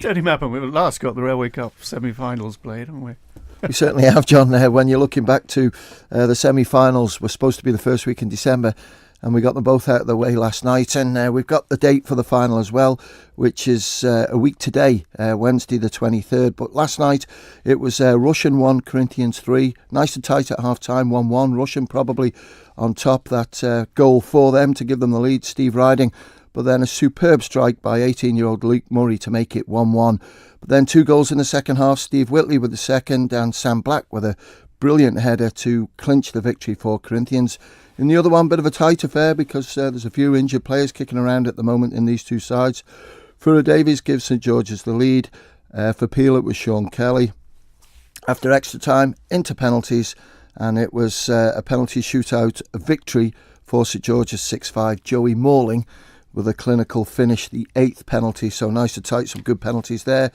Tony Mepham, we last got the Railway Cup semi-finals played, haven't we? We certainly have, John. When you're looking back to the semi-finals, were supposed to be the first week in December, and we got them both out of the way last night. And we've got the date for the final as well, which is a week today, Wednesday the 23rd. But last night it was Russian 1, Corinthians 3. Nice and tight at half-time, 1-1. Russian probably on top. That goal for them to give them the lead, Steve Riding. But then a superb strike by 18-year-old Luke Murray to make it 1-1. But then 2 goals in the second half. Steve Whitley with the second and Sam Black with a brilliant header to clinch the victory for Corinthians. In the other one, bit of a tight affair because there's a few injured players kicking around at the moment in these two sides. Fura Davies gives St George's the lead. For Peel, it was Sean Kelly. After extra time, into penalties, and it was a penalty shootout victory for St George's 6-5. Joey Morling with a clinical finish, the 8th penalty. So nice and tight, some good penalties there.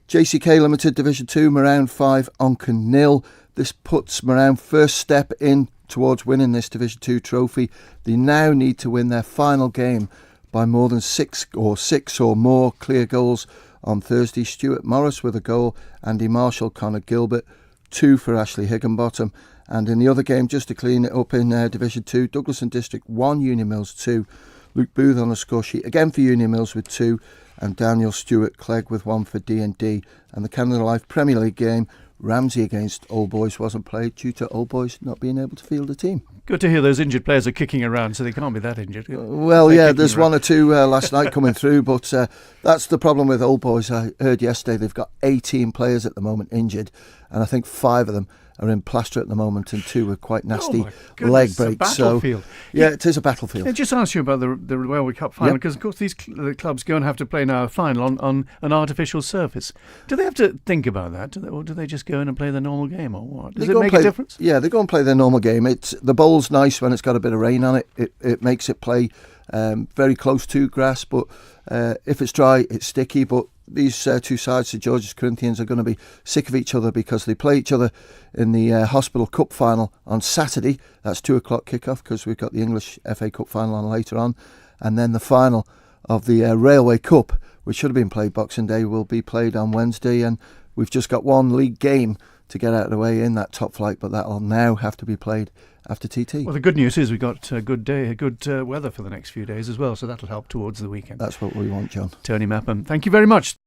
JCK Limited Division 2, Moran 5, Onken 0. This puts Moran first step in towards winning this Division 2 trophy. They now need to win their final game by more than six or more clear goals on Thursday. Stuart Morris with a goal, Andy Marshall, Connor Gilbert, 2 for Ashley Higginbottom. And in the other game, just to clean it up in Division 2, Douglas and District 1, Union Mills 2. Luke Booth on the score sheet again for Union Mills with 2, and Daniel Stewart Clegg with 1 for D&D. And the Canada Life Premier League game, Ramsey against Old Boys, wasn't played due to Old Boys not being able to field a team. Good to hear those injured players are kicking around, so they can't be that injured. Well, yeah, there's around 1 or 2 last night coming through, but that's the problem with Old Boys. I heard yesterday they've got 18 players at the moment injured, and I think 5 of them are in plaster at the moment, and 2 are quite nasty leg breaks. So, yeah, it is a battlefield. I just asked you about the Railway Cup final, because of course these clubs go and have to play now a final on an artificial surface. Do they have to think about that, or do they just go in and play the normal game, or what? Does it make a difference? Yeah, they go and play their normal game. The bowl's nice when it's got a bit of rain on it. It makes it play very close to grass, but if it's dry, it's sticky. But these two sides, St George's Corinthians, are going to be sick of each other because they play each other in the Hospital Cup final on Saturday. That's 2 o'clock kickoff because we've got the English FA Cup final on later on. And then the final of the Railway Cup, which should have been played Boxing Day, will be played on Wednesday. And we've just got one league game to get out of the way in that top flight, but that'll now have to be played after TT. Well, the good news is we've got good weather for the next few days as well, so that'll help towards the weekend. That's what we want, John. Tony Mepham, thank you very much.